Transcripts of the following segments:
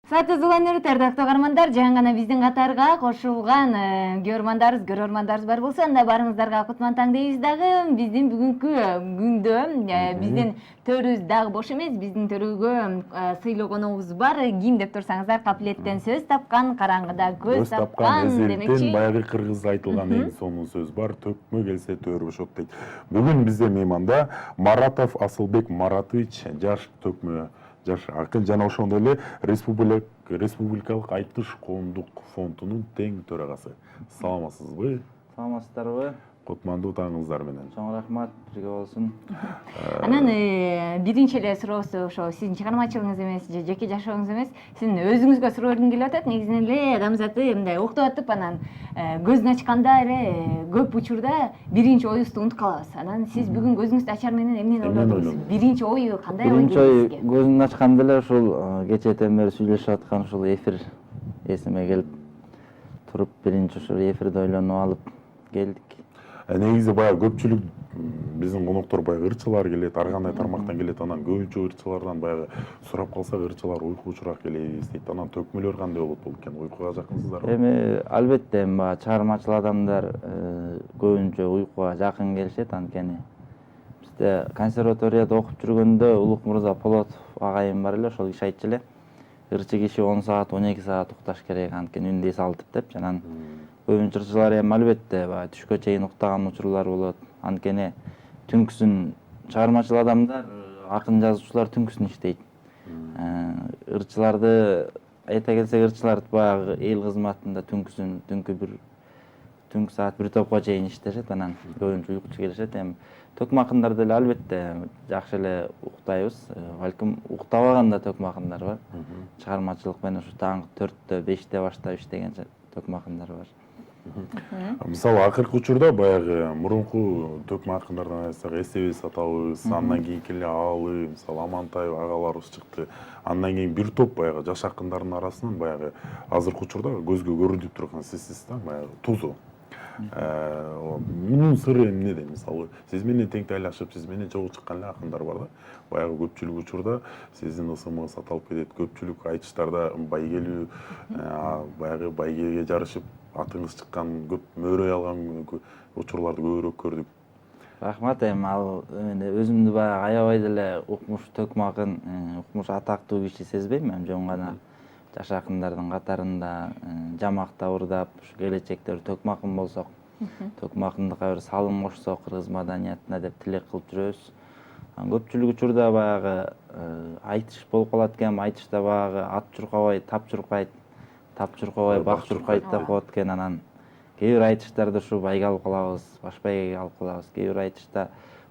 Саатты зуланыр тардактуу каармандар, жаңы гана биздин катарга кошулган көрөрмандарыбыз бар болсо, анда барыңыздарга кутман таң дейбиз дагы. Биздин бүгүнкү күндө биздин төрүбүз дагы бош эмес, биздин төрөгө сыйлуу коногубуз бар. Ким деп турсаңыздар, капилеттен сөз тапкан, караңгыда көз тапкан демекчи. Баягы кыргыз айтылган эң сонун сөз бар, төкмө келсе төр бошот дейт. Бүгүн бизде мейманда Маратов Асылбек Маратович, жаш төкмө жаш акын жана ошондой эле республикалык айтыш коомдук фондунун тең төрагасы. Саламатсызбы? Саламатсыздарбы? Кутмандуу таңыңыздар менен. Чоң рахмат, бирге болсун. Анан биринчи эле суроосу ошо сиздин чыгармачылыгыңыз эмес, же жеке жашооңуз эмес, сиздин өзүңүзгө суроо бергим келип атат. Негизинен эле адамзатты мындай уктап атып, анан көзүн ачканда эле көп учурда биринчи оюбузду унутуп калабыз. Анан сиз бүгүн көзүңүздү ачар менен эмнени ойлодуңуз? Биринчи ою кандай ой келди сизге? Биринчи ой көзүмдү ачканда эле ушул кечээден бери сүйлөшүп аткан ушул эфир эсиме келип туруп, биринчи ушул эфирди ойлонуп алып келдик. Негизи баягы көпчүлүк биздин коноктор баягы ырчылар келет, ар кандай тармактан келет. Анан көбүнчө ырчылардан баягы сурап калсак, ырчылар уйкучураак келебиз дейт. Анан төкмөлөр кандай болот болуп экен? Уйкуга жакынсыздарбы? Эми албетте баягы чыгармачыл адамдар көбүнчө уйкуга жакын келишет. Анткени бизде консерваторияда окуп жүргөндө Улук мырза Полотов агайым бар эле, ошол киши айтчу эле, ырчы киши 10 саат, 12 саат укташ керек, анткени үндү эс алтып деп. Анан көбүнчө ырчылар эми албетте баягы түшкө чейин уктаган учурлар болот. Анткени түнкүсүн чыгармачыл адамдар, акын жазуучулар түнкүсүн иштейт. Ырчыларды айта келсек, ырчылар баягы эл кызматында түнкү саат 1 топко чейин иштешет, анан көбүнчө уйкучу келишет. Эми төкмө акындарды эле албетте жакшы эле уктайбыз. Балким уктабаган да төкмө акындар бар. Чыгармачылык менен ушу таңкы 4-тө, 5-те баштап иштеген төкмө акындар бар. Мисалы акыркы учурда баягы мурунку төкмө акындардан айтсак, эсебиз атабыз, андан кийинки эле Аалы, мисалы Амантаев агаларыбыз чыкты. Андан кийин бир топ баягы жаш акындардын арасынан баягы азыркы учурда көзгө көрүнүп турган сизсиз да, баягы Тузу. Мунун сыры эмнеде? Мисалы, сиз менен теңтайлашып, сиз менен чогуу чыккан эле акындар бар да. Баягы көпчүлүк учурда сиздин ысымыңыз аталып кетет. Көпчүлүк айтыштарда байгелүү, баягы байгеге жарышып атыңыз чыккан, көп мөөрөй алган учурларды көбүрөөк көрдүк. Рахмат, эми ал өзүмдү баягы аябай деле укмуш төкмө акын, укмуш атактуу киши сезбейм. Эми жөн гана жаш акындардын катарында жамакта урдап, ушу келечекте төкмө акын болсок, төкмө акындыкка бир салым кошсок кыргыз маданиятына деп тилек кылып жүрөбүз. Көпчүлүк учурда баягы айтыш болуп калат экен, айтышта баягы ат чуркабай, тап чуркайт, тап чуркабай, бак чуркайт деп коет экен. Анан кээ бир айтыштарда ушу байге алып калабыз, баш байгеге алып калабыз, кээ бир айтышта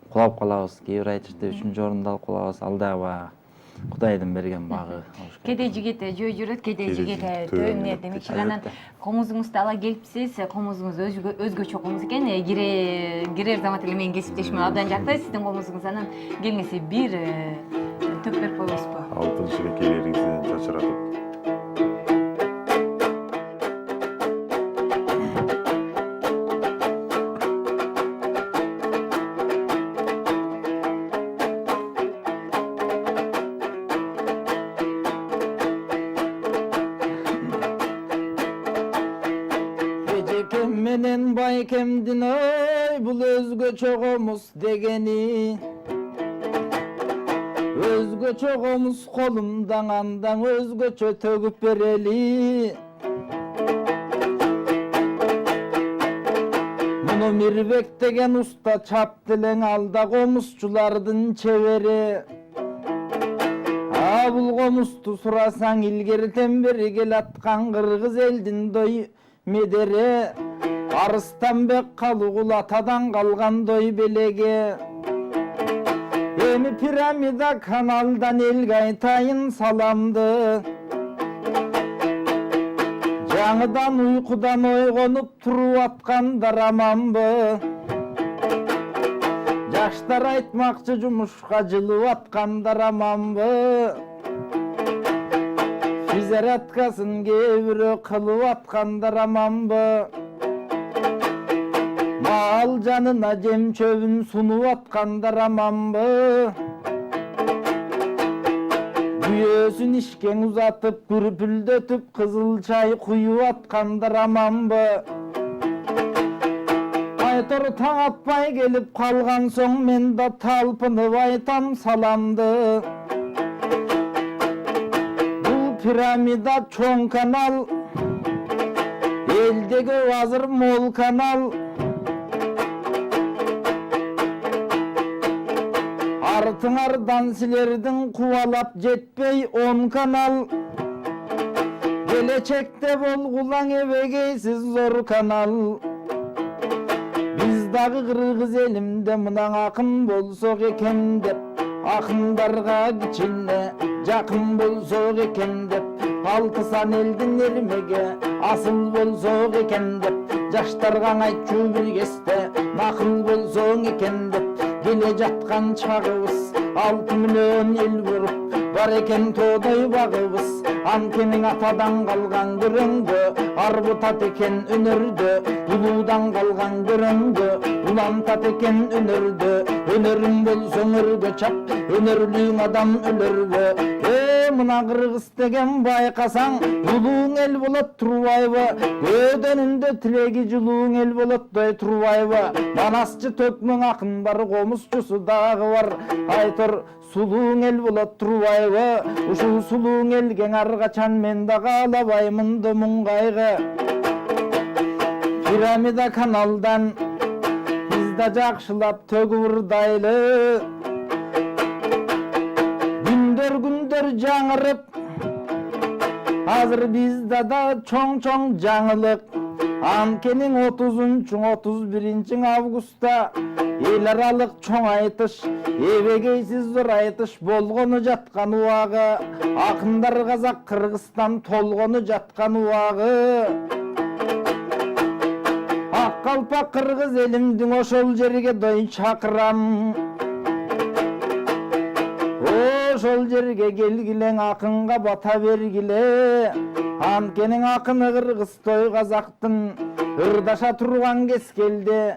кулап калабыз, кээ бир айтышта 3-чү орунду алып калабыз. Ал дагы баягы Кудайдын берген багы. Кээде жигит жөө жүрөт, кээде жигит төөнөт. Демекчи анан комузуңузду ала келипсиз, комузуңуз өзгөчө комуз экен. Кирер замат эле менин кесиптешиме абдан жакты сиздин комузуңуз. Анан келиңиз бир төк берип коебузбу? Алтын шилекейлериңизден чачыратып. Менен байкемдин ой, бул өзгөчө комуз дегени. Өзгөчө комуз колумдан андан өзгөчө төгүп берели. Муну Мирбек деген уста чаптı элең, алда комузчулардын чебери. Бул комузду сурасаң, илгертен бери келаткан кыргыз элдин дой медере. Арыстанбек Калыгул атадан калган дой белеге. Эми пирамида каналдан элге айтайын саламды. Жаңыдан уйкудан ойгонуп туруп аткандар аманбы? Жаштар айтмакчы жумушка жылып аткандар аманбы? Физраткасын кээ бирөө кылып аткандар аманбы? Мал жанына жем чөбүн сунуп аткандар аманбы? күйөөсүн ишкең узатып күрпүлдөтүп кызыл чай куюп аткандар аманбы? Айтор таң атпай келип калган соң мен да талпынып айтам саламды. Бул пирамида чоң канал, элдеги азыр мол канал. Артыңардан силердин кубалап жетпей 10 канал. Келечекте болгулаң эбегейсиз зор канал. Биз дагы кыргыз элимде мынан акын болсок экен деп, акындарга кичине жакын болсок экен деп, алты сан элдин эрмеге асыл болсок экен деп, жаштарга айтчу бир кезде накыл болсоң экен деп, келе жаткан чагыбыз 6 миллион эл буруп бар экен тоодой багыбыз. Анткенин атадан калган көрөңгө арбытат экен өнөрдө, улуудан калган көрөңгө улантат экен өнөрдө. Өнөрүң болсо өнөргө чап, өнөрлүүң адам өлөрбө. Мына кыргыз деген байкасаң улууң эл болот турбайбы? Көдөнүндө тилеги жылууң эл болот дой турбайбы? Манасчы төкмөң акын бар, комузчусу дагы бар. Айтор сулууң эл болот турбайбы? Ушул сулууң элге ар качан мен да каалабаймын да муңгайгы. Пирамида каналдан биз да жакшылап төгүп ырдайлы. Күндөр жаңырып, азыр бизде да чоң жаңылык. Анткенин 30-31 августта эл аралык чоң айтыш, эбегейсиз зор айтыш болгону жаткан убагы. Акындар казак Кыргызстан толгону жаткан убагы. Ак калпак кыргыз элимдин ошол жерге дой чакырам. Ошол жерге келгилең, акынга бата бергиле. Анткенин акыны кыргызтой казактын ырдаша турган кез келди.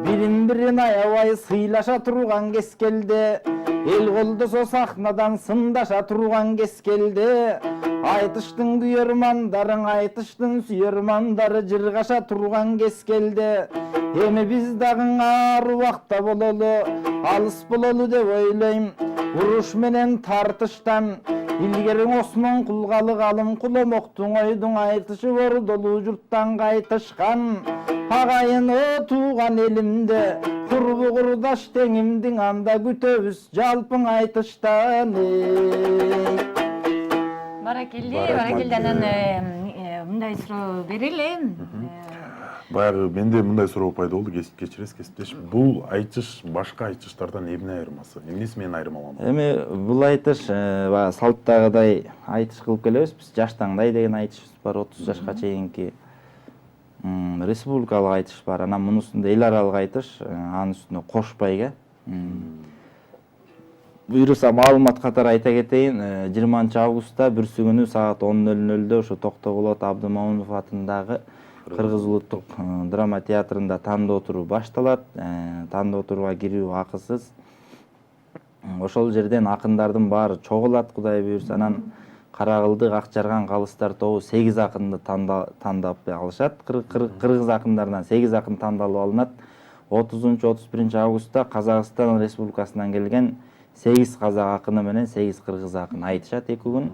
Бирин аябай сыйлаша турган кез келди. Эл колдосо сахнадан сындаша турган кез келди. Айтыштын күйөрмандарын, айтыштын сүйөрмандары жыргаша турган кез келди. Эми биз дагы ар убакта бололу, алыс бололу деп ойлойм. Уруш менен тартыштан илгери Осмон кулгалы калым куломоктун ойдун айтышы бордолуу журттан кайтышкан. Агайын тууган элимде курбу курдаш теңимдин анда күтөбүз жалпың айтыштан. Баракелди, анан мындай суроо берели. Баягы менде мындай суроо пайда болду, кечиресиз кесиптеш. Бул айтыш башка айтыштардан эмне айырмасы? Эмнеси менен айырмаланат? Эми бул айтыш баягы салттагыдай айтыш кылып келебиз. Биз жаштаңдай деген айтышыбыз бар, 30 жашка чейинки. Республикалык айтыш бар. Анан мунусунда эл аралык айтыш, анын үстүнө кош байге. Буйруса маалымат катары айта кетейин, 20 августта бүрсү күнү саат 10:00 ошо Токтогулот Абдымомунов атындагы Кыргыз улуттук драма театрында тандоо туру башталат. Тандоо туруга кирүү акысыз. Ошол жерден акындардын баары чогулат, Кудай буйрса. Анан Карагылдык, Акчарган, Калыстар тобу 8 акынды тандап алышат. Кыргыз акындарынан 8 акын тандалып алынат. 30-31 августта Казакстан Республикасынан келген 8 казак акыны менен 8 кыргыз акын айтышат 2 күн.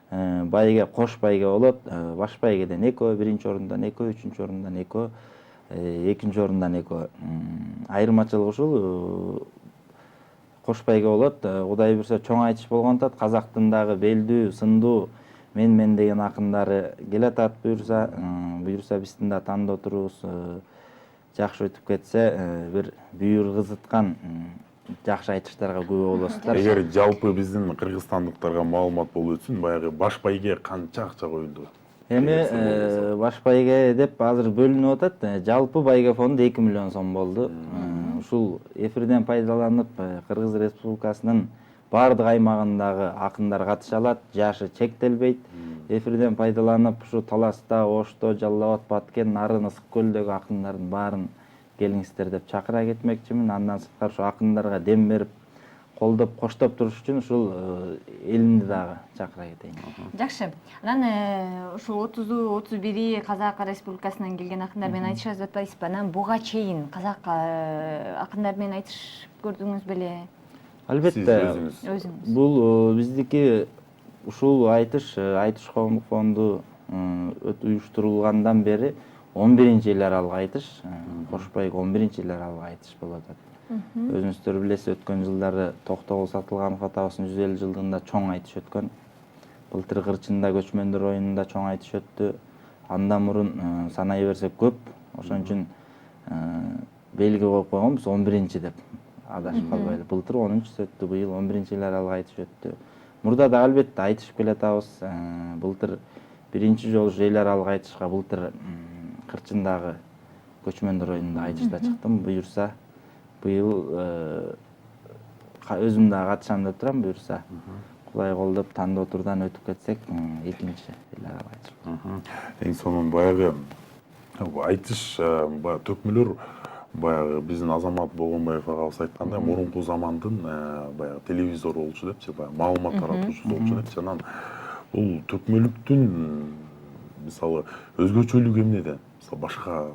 Байге кош байге болот, баш байгеден 2, биринчи орундан 2, үчүнчү орундан 2, экинчи орундан 2. Айырмачылыгы ушул, кош байге болот. Кудай буйрса чоң айтыш болгондо казактын дагы белдүү, сындуу мен деген акындары келатат буйрса. Буйрса биздин да тандоо турубуз жакшы өтүп кетсе, бир бүйүр кызыткан жакшы айтыштарга күбө болосуздар. Эгер жалпы биздин кыргызстандыктарга маалымат болуп өтсүн, баягы баш байге канча акча коюлду? Эми баш байге деп азыр бөлүнүп атат. Жалпы байге фонду 2 миллион сом болду. Ушул эфирден пайдаланып Кыргыз Республикасынын бардык аймагындагы акындар катыша алат, жашы чектелбейт. Эфирден пайдаланып ушу Таласта, Ошто, Жалал Абад, Баткен, Нарын, Ысык көлдөгү акындардын баарын келиңиздер деп чакыра кетмекчимин. Андан сырткары ушу акындарга дем берип колдоп коштоп туруш үчүн ушул элимди дагы чакыра кетейин. Жакшы. Анан ушул 30-31 Казак Республикасынан келген акындар менен айтышасыз деп атпайсызбы? Анан буга чейин казак акындар менен айтышып көрдүңүз беле? Албетте. Өзүңүз. Бул биздики ушул айтыш фонду уюштурулгандан бери 11-эл аралык айтыш, Кошбайг 11-эл аралык айтыш болуп атат. Өзүңүздөр билесиз, өткөн жылдары Токтогул Сатылганов атабыздын 150 жылдыгында чоң айтыш өткөн. Былтыр Кырчында көчмөндөр оюнунда чоң айтыш өттү. Андан мурун санай берсек көп. Ошон үчүн белги коюп койгонбуз 11 деп. Адашып калбайлы. Былтыр 10-чысы өттү, быйыл 11-эл аралык айтыш өттү. Мурда да албетте айтышып келатабыз. Былтыр биринчи жолу эл аралык айтышка былтыр Кырчындагы көчмөндөр оюнунда айтышта чыктым. Буюрса быйыл өзүм дагы катышам деп турам. Буюрса Кудай колдоп тандоо турдан өтүп кетсек, экинчи эл аралык айтыш. Эң сонун баягы айтыш төкмөлөр баягы биздин Азамат Болгонбаев агабыз айткандай мурунку замандын баягы телевизору болчу депчи, баягы маалымат таратуучусу болчу депчи. Анан бул төкмөлүктүн мисалы өзгөчөлүгү эмнеде? Мисалы башка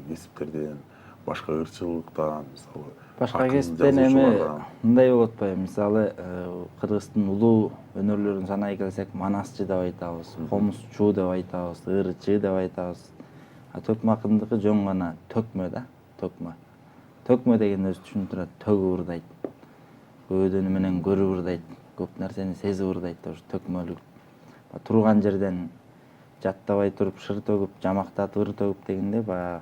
кесиптерден, башка ырчылыктан, мисалы Башка кесиптен эми мындай болуп атпайбы? Мисалы Кыргыздын улуу өнөрлөрүн санай келсек, манасчы деп айтабыз, комузчу деп айтабыз, ырчы деп айтабыз. Төкмө акындыкы жөн гана төкмө да, төкмө. Төкмө деген өзү түшүндүрөт, төгүп ырдайт. Көбөдөнү менен көрүп ырдайт, көп нерсени сезип ырдайт, ошо төкмөлүк. Турган жерден жаттабай туруп шыр төгүп, жамактатып ыр төгүп дегенде баягы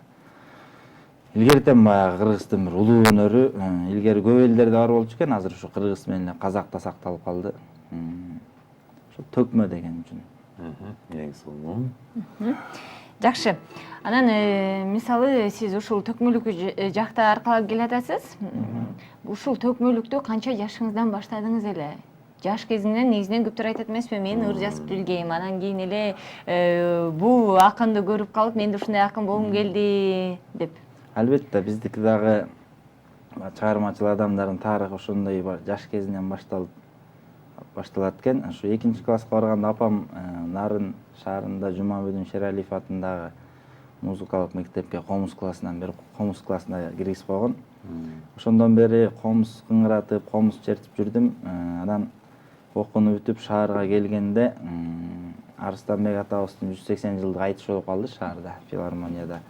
илгертен баягы Кыргыздын бир улуу өнөрү, илгери көп элдерде бар болчу экен, азыр ушу Кыргыз менен Казакта сакталып калды. Ошо төкмө деген үчүн. Эң сонун. Жакшы. Анан мисалы сиз ушул төкмөлүккө жакта аркалап келатасыз. Ушул төкмөлүктү канча жашыңыздан баштадыңыз эле? Жаш кезинен негизинен көптөр айтат эмеспи, мен ыр жазып билгем, анан кийин эле бул акынды көрүп калып, мен да ушундай акын болгум келди деп. Албетте, биздики дагы чыгармачыл адамдардын тарыхы ошондой жаш кезинен башталат экен. Ушу 2-класска барганда апам Нарын шаарында Жумабөдүн Шералиев атындагы музыкалык мектепке комуз классынан бери комуз классына киргизип койгон. Ошондон бери комуз кыңыратып, комуз чертип жүрдүм. Анан окууну бүтүп шаарга келгенде Арыстанбек атабыздын 180 жылдык айтышы болуп калды шаарда, филармонияда.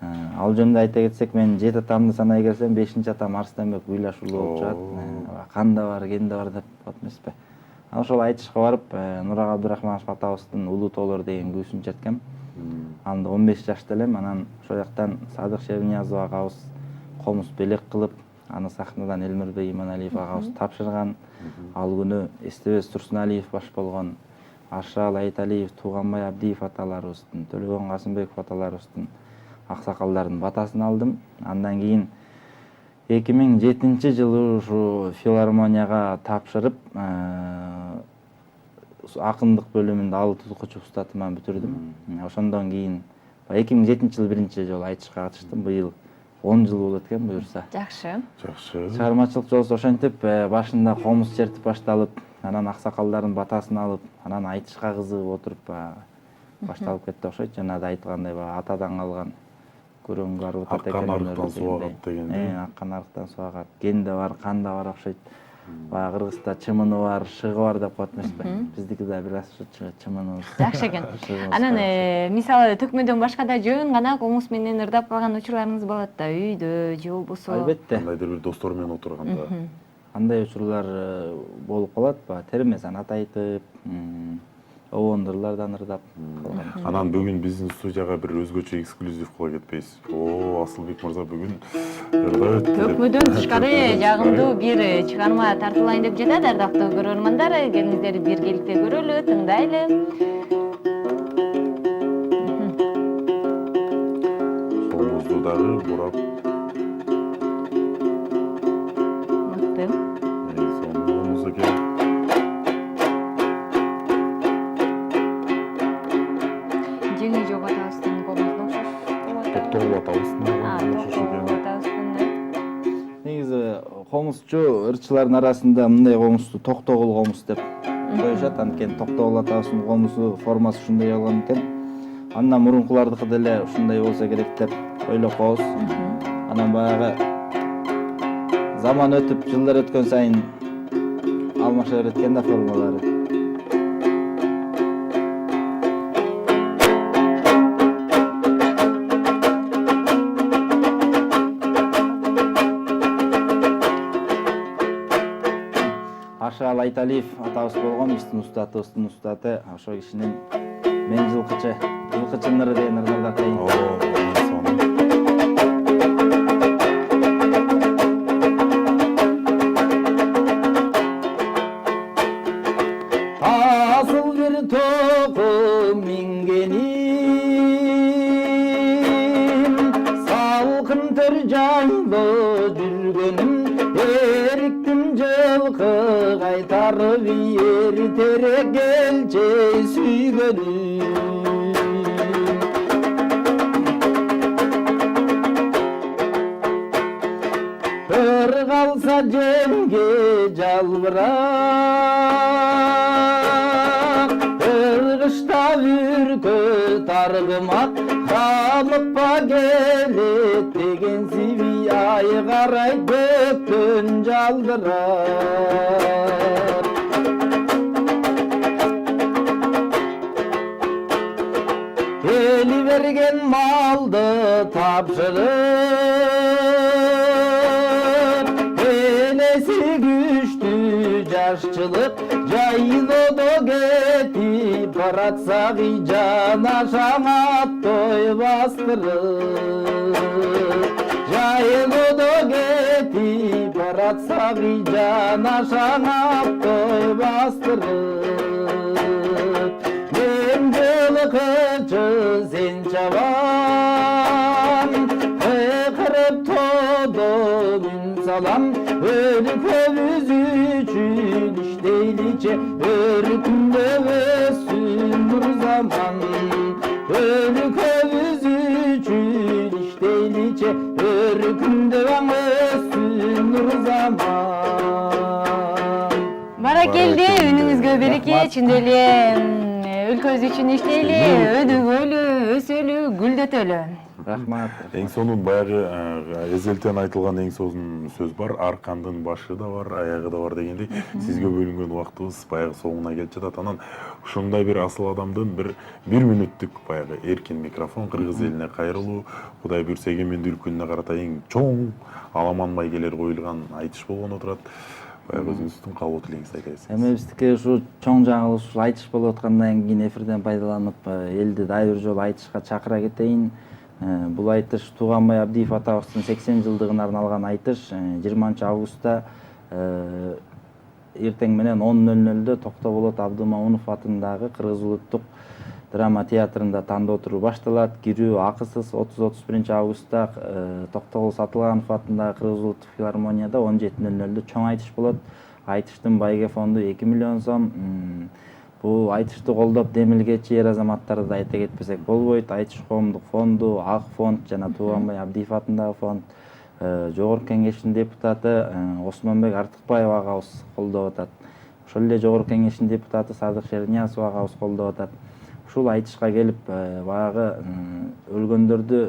Ал жөнүндө айта кетсек, мен 7 атамды санай келсем, 5-атам Арыстанбек Уйлашулуу болуп чыгат. Канда бар, кенде бар деп коет эмеспи. Ошол айтышка барып, Нурак Абдырахманов атабыздын Улуу тоолор деген күүсүн черткем. Анда 15 жашта элем. Анан ошол жактан Садык Шебниязов агабыз комуз белек кылып, аны сахнадан Элмирбек Иманалиев агабыз тапшырган. Ал күнү Эстебес Турсуналиев баш болгон, Ашрал Айталиев, Тууганбай Абдиев аталарыбыздын, Төлөгөн Касымбеков аталарыбыздын аксакалдардын батасын алдым. Андан кийин 2007 ушу филармонияга тапшырып, акындык бөлүмүндө алты окуучу устатыман бүтүрдүм. Ошондон кийин 2007 жыл биринчи жолу айтышка катыштым. Быйыл 10 жыл болот экен буюрса. Жакшы. Жакшы. Чыгармачылык жолусу ошентип башында комуз чертип башталып, анан аксакалдардын батасын алып, анан айтышка кызыгып отуруп башталып кетти окшойт. Жана да айткандай атадан калган көрөңгү арбыта Аккан арыктан суагат деген. Аккан арыктан суагат. Кенде бар, канда бар окшойт. Кыргызда чымыны бар, шыгы бар деп коет эмеспи? Биздики да бир аз чымыныбыз. Жакшы экен. Анан мисалы төкмөдөн башка да жөн гана комуз менен ырдап калган учурларыңыз болот да, үйдө же болбосо. Албетте. Кандайдыр бир достор менен отурганда. Андай учурлар болуп калат, терме санат айтып, обондурлардан ырдап калган. Анан бүгүн биздин студияга бир өзгөчө эксклюзив кыла кетпейсиз. Асылбек мырза бүгүн ырдайт. Төкмөдөн тышкары жагымдуу бир чыгарма тартуулайын деп жатат, ардактуу көрөрмандар. Келиңиздер биргеликте көрөлү, тыңдайлы. Комузду дагы бурап. Мыкты. Сонун музыка. Жеңи жок атабыздын комузуна окшош. Токтогул атабыздын комузуна окшош экен. Негизи комузчу ырчылардын арасында мындай комузду токтогул комуз деп коюшат. Анткени токтогул атабыздын комузу формасы ушундай болгон экен. Андан мурункулардыкы деле ушундай болсо керек деп ойлоп коебуз. Анан баягы заман өтүп, жылдар өткөн сайын алмаша берет экен да формалары. Ашал Айталиев атабыз болгон, биздин устатыбыздын устаты. Ошол кишинин мен жылкычы ныры деген ырдарды атайын. Асыл бир токум мингеним, салкын төр жайда жүргөнүм, эриктим жылкы кайтарып эртерээк келчи сүйгөнүм. Өр калса жемге жалбырак, ыргышта бүркө таргымак, камыкпа келет деген сиби ай карай көктөн жалдырап. Эли берген малды тапшырып, энеси күчтүү жашчылык, жайлоодо кетип баратсак жанашаң аттой бастырып. Жайлоодо кетип баратсак жанашаң аттой бастырып. Мен жылкычы сен чабан, кырып тодо үн салам, өлкөбүз үчүн иштейличи, өркүндө өссүн нур заман. Өлкөбүз үчүн иштейличи, өркүндө өссүн нур заман. Баракелде, үнүңүзгө береке, чындап эле өлкөбүз үчүн иштейли, өнүгөлү, өсөлү, гүлдөтөлү. Рахмат. Эң сонун баягы эзелтен айтылган эң сонун сөз бар. Аркандын башы да бар, аягы да бар дегендей. Сизге бөлүнгөн убактыбыз баягы соңуна келип жатат. Анан ушундай бир асыл адамдын бир мүнөттүк баягы эркин микрофон кыргыз элине кайрылуу, Кудай буйрса эгемендүүлүк күнүнө карата эң чоң аламан байгелер коюлган айтыш болгону турат. Баягы өзүңүздүн кабыл тилегиңизди айта берсеңиз. Эми биздики ушу чоң жаңылыш айтыш болуп аткандан кийин эфирден пайдаланып, элди дайыр жолу айтышка чакыра кетейин. Бул айтыш Тууганбай Абдиев атабыздын 80 жылдыгына арналган айтыш. 20 августта эртең менен 10:00-дө Токтоболот Абдымамунов атындагы Кыргыз улуттук драма театрында тандоо туру башталат. Кирүү акысыз. 30-31 августта Токтогул Сатылганов атындагы Кыргыз улуттук филармонияда 17:00-дө чоң айтыш болот. Айтыштын байге фонду 2 миллион сом. Бул айтышты колдоп демилгечи эр азаматтарды айта кетпесек болбойт. Айтыш коомдук фонду, Ак фонд жана Тууганбай Абдиев атындагы фонд, Жогорку Кеңештин депутаты Осмонбек Артыкбаев агабыз колдоп атат. Ошол эле Жогорку Кеңештин депутаты Садык Шерниязов агабыз колдоп атат. Ушул айтышка келип, баягы өлгөндөрдү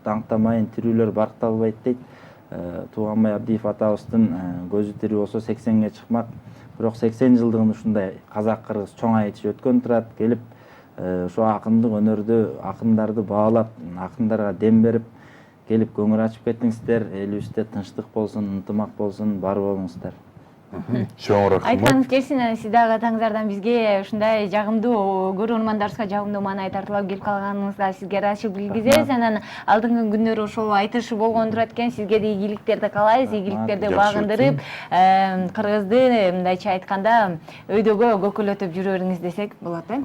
даңктамайын, тирүүлөр баркталбайт дейт. Тууганбай Абдиев атабыздын көзү тирүү болсо 80-ге чыкмак. Бирок 80 жылдыгын ушундай казак-кыргыз чоң айтыш өткөн турат. Келип, ошо акындык акындарды баалап, акындарга дем берип, келип көңүл ачып кеттиңиздер. Элибизде тынчтык болсун, ынтымак болсун, бар болуңуздар. Чоң рахмат. Айтканыңыз келсин, сиз дагы атаңыздардан бизге ушундай жагымдуу, көрөрмандарыбызга жагымдуу маанай тартуулап келип калганыңызга сизге ыраазычылык билгизебиз. Анан алдыңкы күндөрү ошол айтыш болгон турат экен. Сизге да ийгиликтерди каалайбыз, ийгиликтерди багындырып, кыргызды мындайча айтканда өйдөгө көкөлөтүп жүрөрүңүз десек болот, э?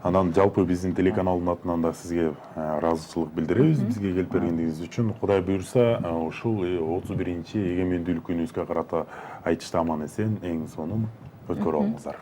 Анан жалпы биздин телеканалдын атынан да сизге ыраазычылык билдиребиз, бизге келип бергениңиз үчүн. Кудай буйрса, ушул 31-эгемендүүлүк күнүбүзгө карата айтышты аман эсен эң сонун өткөрүп алыңыздар.